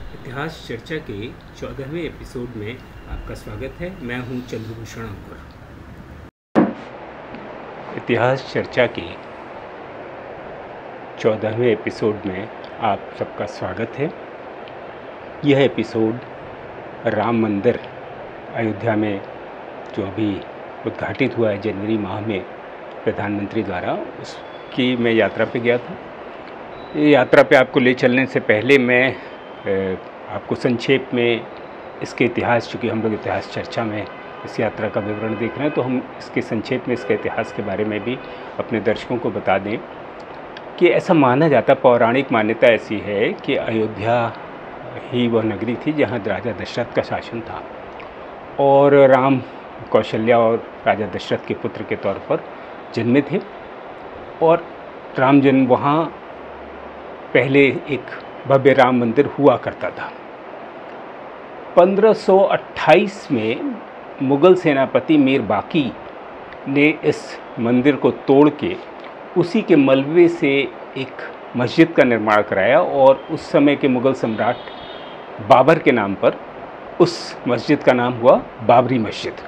इतिहास चर्चा के 14वें एपिसोड में आपका स्वागत है। मैं हूं चंद्रभूषण अंकुर। इतिहास चर्चा के 14वें एपिसोड में आप सबका स्वागत है। यह एपिसोड राम मंदिर अयोध्या में जो अभी उद्घाटित हुआ है जनवरी माह में प्रधानमंत्री द्वारा, उसकी मैं यात्रा पे गया था। ये यात्रा पे आपको ले चलने से पहले मैं आपको संक्षेप में इसके इतिहास, चूँकि हम लोग इतिहास चर्चा में इस यात्रा का विवरण देख रहे हैं, तो हम इसके संक्षेप में इसके इतिहास के बारे में भी अपने दर्शकों को बता दें कि ऐसा माना जाता, पौराणिक मान्यता ऐसी है कि अयोध्या ही वह नगरी थी जहाँ राजा दशरथ का शासन था और राम कौशल्या और राजा दशरथ के पुत्र के तौर पर जन्मे थे। और राम जन्म वहाँ पहले एक भव्य राम मंदिर हुआ करता था। 1528 में मुग़ल सेनापति मीर बाकी ने इस मंदिर को तोड़ के उसी के मलबे से एक मस्जिद का निर्माण कराया और उस समय के मुग़ल सम्राट बाबर के नाम पर उस मस्जिद का नाम हुआ बाबरी मस्जिद।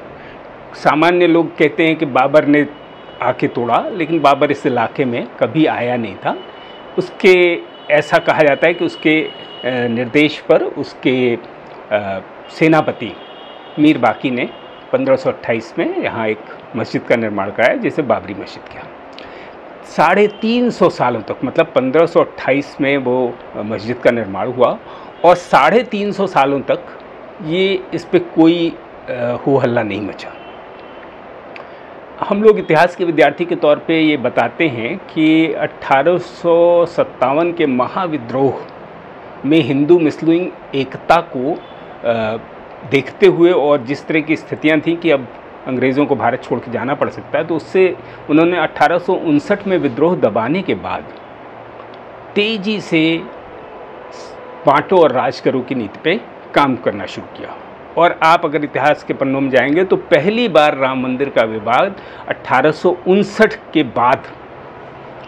सामान्य लोग कहते हैं कि बाबर ने आके तोड़ा, लेकिन बाबर इस इलाके में कभी आया नहीं था। उसके ऐसा कहा जाता है कि उसके निर्देश पर उसके सेनापति मीर बाकी ने 1528 में यहाँ एक मस्जिद का निर्माण कराया जिसे बाबरी मस्जिद किया। 350 सालों तक, मतलब 1528 में वो मस्जिद का निर्माण हुआ और 350 सालों तक ये इस पर कोई हो हल्ला नहीं मचा। हम लोग इतिहास के विद्यार्थी के तौर पे ये बताते हैं कि 1857 के महाविद्रोह में हिंदू मुस्लिम एकता को देखते हुए और जिस तरह की स्थितियां थी कि अब अंग्रेज़ों को भारत छोड़ के जाना पड़ सकता है, तो उससे उन्होंने 1859 में विद्रोह दबाने के बाद तेज़ी से बांटो और राज करो की नीति पे काम करना शुरू किया। और आप अगर इतिहास के पन्नों में जाएंगे तो पहली बार राम मंदिर का विवाद 1859 के बाद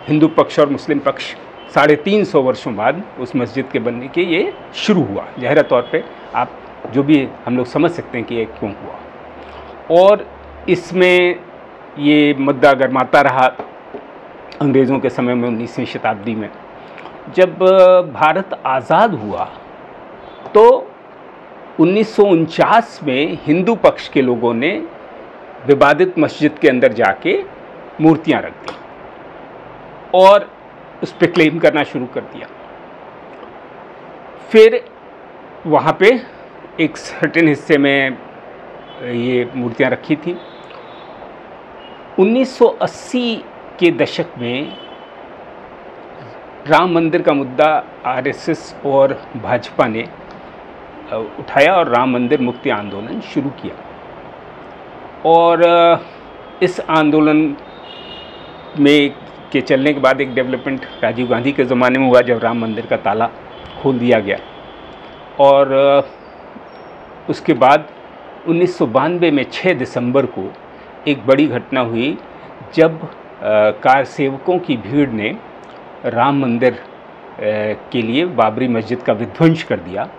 हिंदू पक्ष और मुस्लिम पक्ष 350 वर्षों बाद उस मस्जिद के बनने के ये शुरू हुआ। ज़ाहिर तौर पे आप जो भी हम लोग समझ सकते हैं कि ये क्यों हुआ। और इसमें ये मुद्दा गर्माता रहा अंग्रेज़ों के समय में 19वीं शताब्दी में। जब भारत आज़ाद हुआ तो 1949 में हिंदू पक्ष के लोगों ने विवादित मस्जिद के अंदर जाके मूर्तियां रख दी और उस पर क्लेम करना शुरू कर दिया। फिर वहाँ पे एक सर्टेन हिस्से में ये मूर्तियां रखी थी। 1980 के दशक में राम मंदिर का मुद्दा आरएसएस और भाजपा ने उठाया और राम मंदिर मुक्ति आंदोलन शुरू किया। और इस आंदोलन में के चलने के बाद एक डेवलपमेंट राजीव गांधी के ज़माने में हुआ, जब राम मंदिर का ताला खोल दिया गया। और उसके बाद 1992 में 6 दिसंबर को एक बड़ी घटना हुई जब कार सेवकों की भीड़ ने राम मंदिर के लिए बाबरी मस्जिद का विध्वंस कर दिया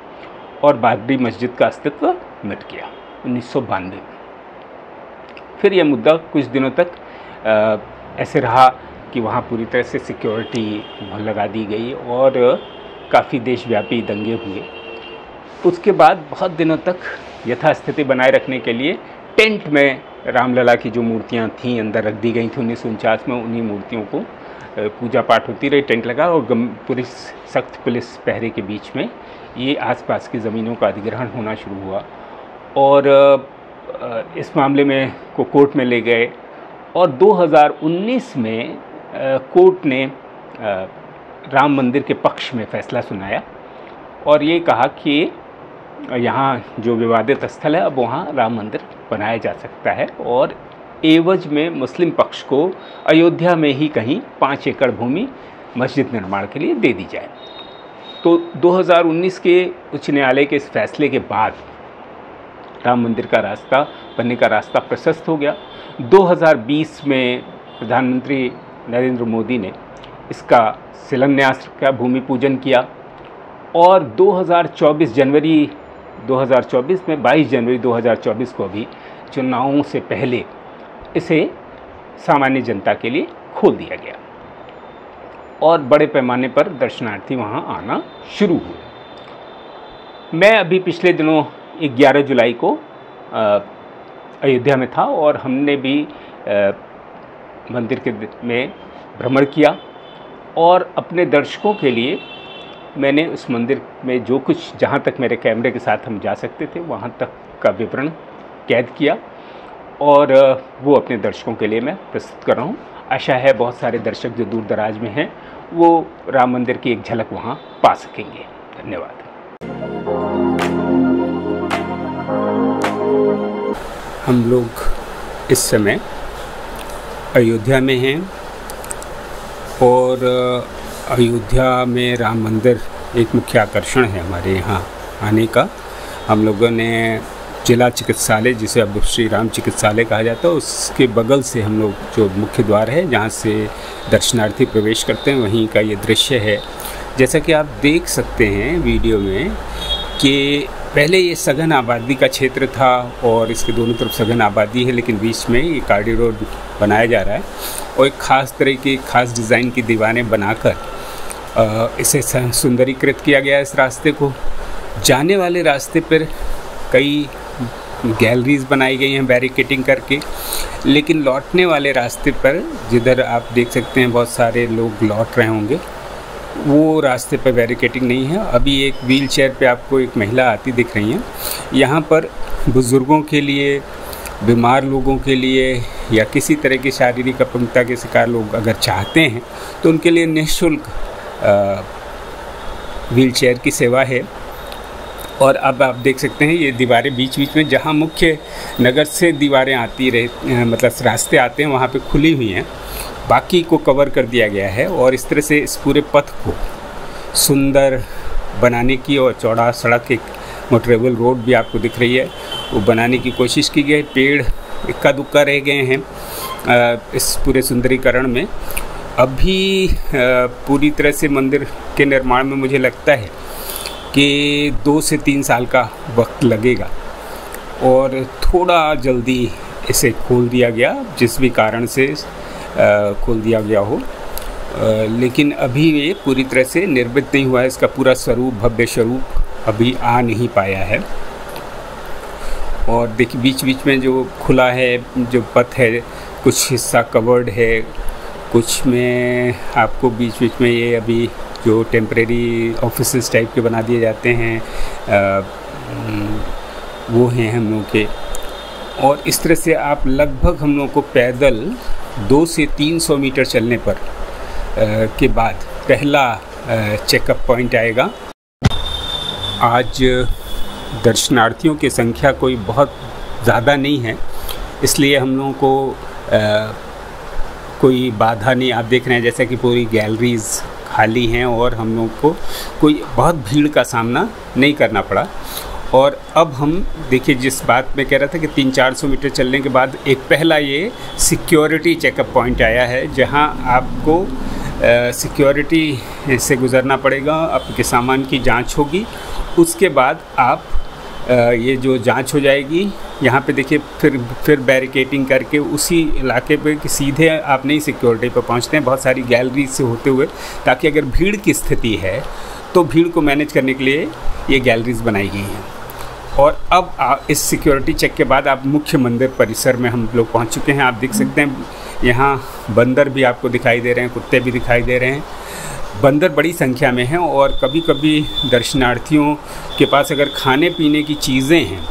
और बाबरी मस्जिद का अस्तित्व मिट गया 1992 में। फिर यह मुद्दा कुछ दिनों तक ऐसे रहा कि वहाँ पूरी तरह से सिक्योरिटी लगा दी गई और काफ़ी देशव्यापी दंगे हुए। उसके बाद बहुत दिनों तक यथास्थिति बनाए रखने के लिए टेंट में रामलला की जो मूर्तियाँ थीं अंदर रख दी गई थी 1949 में, उन्हीं मूर्तियों को पूजा पाठ होती रही, टेंट लगा और पुलिस, सख्त पुलिस पहरे के बीच में ये आसपास की ज़मीनों का अधिग्रहण होना शुरू हुआ। और इस मामले में को कोर्ट में ले गए और 2019 में कोर्ट ने राम मंदिर के पक्ष में फैसला सुनाया और ये कहा कि यहाँ जो विवादित स्थल है अब वहाँ राम मंदिर बनाया जा सकता है और एवज में मुस्लिम पक्ष को अयोध्या में ही कहीं 5 एकड़ भूमि मस्जिद निर्माण के लिए दे दी जाए। तो 2019 के उच्च न्यायालय के इस फैसले के बाद राम मंदिर का रास्ता बनने का रास्ता प्रशस्त हो गया। 2020 में प्रधानमंत्री नरेंद्र मोदी ने इसका शिलान्यास का भूमि पूजन किया और 2024 जनवरी 2024 में 22 जनवरी 2024 को भी चुनावों से पहले इसे सामान्य जनता के लिए खोल दिया गया और बड़े पैमाने पर दर्शनार्थी वहां आना शुरू हुए। मैं अभी पिछले दिनों 11 जुलाई को अयोध्या में था और हमने भी मंदिर के में भ्रमण किया और अपने दर्शकों के लिए मैंने उस मंदिर में जो कुछ, जहाँ तक मेरे कैमरे के साथ हम जा सकते थे, वहाँ तक का विवरण कैद किया और वो अपने दर्शकों के लिए मैं प्रस्तुत कर रहा हूँ। आशा है बहुत सारे दर्शक जो दूर दराज में हैं वो राम मंदिर की एक झलक वहाँ पा सकेंगे। धन्यवाद। हम लोग इस समय अयोध्या में हैं और अयोध्या में राम मंदिर एक मुख्य आकर्षण है हमारे यहाँ आने का। हम लोगों ने जिला चिकित्सालय, जिसे अब श्री राम चिकित्सालय कहा जाता है, उसके बगल से हम लोग जो मुख्य द्वार है जहाँ से दर्शनार्थी प्रवेश करते हैं, वहीं का ये दृश्य है। जैसा कि आप देख सकते हैं वीडियो में कि पहले ये सघन आबादी का क्षेत्र था और इसके दोनों तरफ सघन आबादी है, लेकिन बीच में ये कार्डियो रोड बनाया जा रहा है और एक ख़ास तरह की खास डिज़ाइन की दीवारें बनाकर इसे सुंदरीकृत किया गया है। इस रास्ते को जाने वाले रास्ते पर कई गैलरीज बनाई गई हैं बैरिकेटिंग करके, लेकिन लौटने वाले रास्ते पर जिधर आप देख सकते हैं बहुत सारे लोग लौट रहे होंगे, वो रास्ते पर बैरिकेटिंग नहीं है। अभी एक व्हील चेयर पर आपको एक महिला आती दिख रही हैं। यहाँ पर बुज़ुर्गों के लिए, बीमार लोगों के लिए या किसी तरह की शारीरिक अपंगता के शिकार लोग अगर चाहते हैं तो उनके लिए निःशुल्क व्हील चेयर की सेवा है। और अब आप देख सकते हैं ये दीवारें बीच बीच में, जहाँ मुख्य नगर से दीवारें आती मतलब रास्ते आते हैं, वहाँ पे खुली हुई हैं, बाकी को कवर कर दिया गया है। और इस तरह से इस पूरे पथ को सुंदर बनाने की और चौड़ा सड़क, एक मोटरेबल रोड भी आपको दिख रही है, वो बनाने की कोशिश की गई। पेड़ इक्का दुक्का रह गए हैं इस पूरे सुंदरीकरण में। अभी पूरी तरह से मंदिर के निर्माण में मुझे लगता है कि 2 से 3 साल का वक्त लगेगा और थोड़ा जल्दी इसे खोल दिया गया, जिस भी कारण से खोल दिया गया हो, लेकिन अभी ये पूरी तरह से निर्मित नहीं हुआ है। इसका पूरा स्वरूप, भव्य स्वरूप अभी आ नहीं पाया है। और देखिए बीच बीच में जो खुला है, जो पथ है, कुछ हिस्सा कवर्ड है, कुछ में आपको बीच बीच में ये अभी जो टेम्परेरी ऑफिसेस टाइप के बना दिए जाते हैं वो हैं हम लोगों के। और इस तरह से आप लगभग हम लोगों को पैदल 2 से 300 मीटर चलने पर के बाद पहला चेकअप पॉइंट आएगा। आज दर्शनार्थियों की संख्या कोई बहुत ज़्यादा नहीं है, इसलिए हम लोगों को कोई बाधा नहीं। आप देख रहे हैं जैसा कि पूरी गैलरीज़ खाली हैं और हम लोग को कोई बहुत भीड़ का सामना नहीं करना पड़ा। और अब हम देखिए, जिस बात मैं कह रहा था कि 300-400 मीटर चलने के बाद एक पहला ये सिक्योरिटी चेकअप पॉइंट आया है, जहां आपको सिक्योरिटी से गुज़रना पड़ेगा, आपके सामान की जांच होगी, उसके बाद आप ये जो जांच हो जाएगी, यहाँ पे देखिए फिर बैरिकेटिंग करके उसी इलाके पे कि सीधे आप नहीं सिक्योरिटी पे पहुँचते हैं, बहुत सारी गैलरी से होते हुए, ताकि अगर भीड़ की स्थिति है तो भीड़ को मैनेज करने के लिए ये गैलरीज बनाई गई हैं। और अब इस सिक्योरिटी चेक के बाद आप मुख्य मंदिर परिसर में हम लोग पहुँच चुके हैं। आप देख सकते हैं यहाँ बंदर भी आपको दिखाई दे रहे हैं, कुत्ते भी दिखाई दे रहे हैं। बंदर बड़ी संख्या में हैं और कभी कभी दर्शनार्थियों के पास अगर खाने पीने की चीज़ें हैं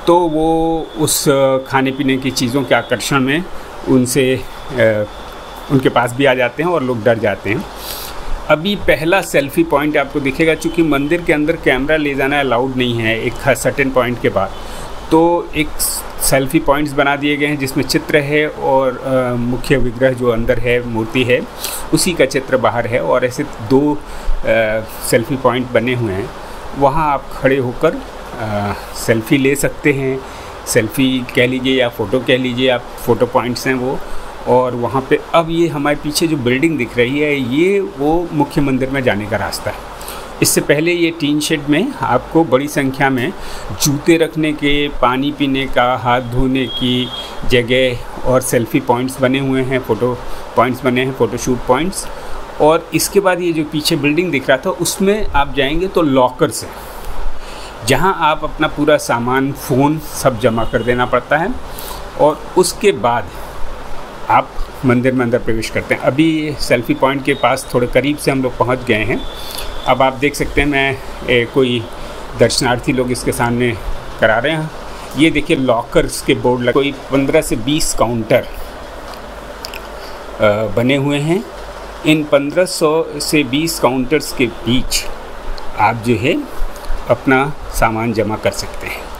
तो वो उस खाने पीने की चीज़ों के आकर्षण में उनके पास भी आ जाते हैं और लोग डर जाते हैं। अभी पहला सेल्फ़ी पॉइंट आपको दिखेगा, चूँकि मंदिर के अंदर कैमरा ले जाना अलाउड नहीं है एक सर्टेन पॉइंट के बाद, तो एक सेल्फ़ी पॉइंट्स बना दिए गए हैं जिसमें चित्र है और मुख्य विग्रह जो अंदर है, मूर्ति है, उसी का चित्र बाहर है। और ऐसे 2 सेल्फ़ी पॉइंट बने हुए हैं, वहाँ आप खड़े होकर सेल्फ़ी ले सकते हैं। सेल्फ़ी कह लीजिए या फ़ोटो कह लीजिए, आप फ़ोटो पॉइंट्स हैं वो। और वहाँ पे अब ये हमारे पीछे जो बिल्डिंग दिख रही है, ये वो मुख्य मंदिर में जाने का रास्ता है। इससे पहले ये टीन शेड में आपको बड़ी संख्या में जूते रखने के, पानी पीने का, हाथ धोने की जगह और सेल्फी पॉइंट्स बने हुए हैं, फ़ोटो पॉइंट्स बने हैं, फ़ोटोशूट पॉइंट्स। और इसके बाद ये जो पीछे बिल्डिंग दिख रहा था उसमें आप जाएंगे तो लॉकर्स है, जहां आप अपना पूरा सामान, फ़ोन सब जमा कर देना पड़ता है और उसके बाद आप मंदिर में अंदर प्रवेश करते हैं। अभी सेल्फी पॉइंट के पास थोड़े करीब से हम लोग पहुंच गए हैं। अब आप देख सकते हैं मैं कोई दर्शनार्थी लोग इसके सामने करा रहे हैं। ये देखिए लॉकर्स के बोर्ड लगे, कोई 15 से 20 काउंटर बने हुए हैं। इन 1500 से 20 काउंटर्स के बीच आप जो है अपना सामान जमा कर सकते हैं।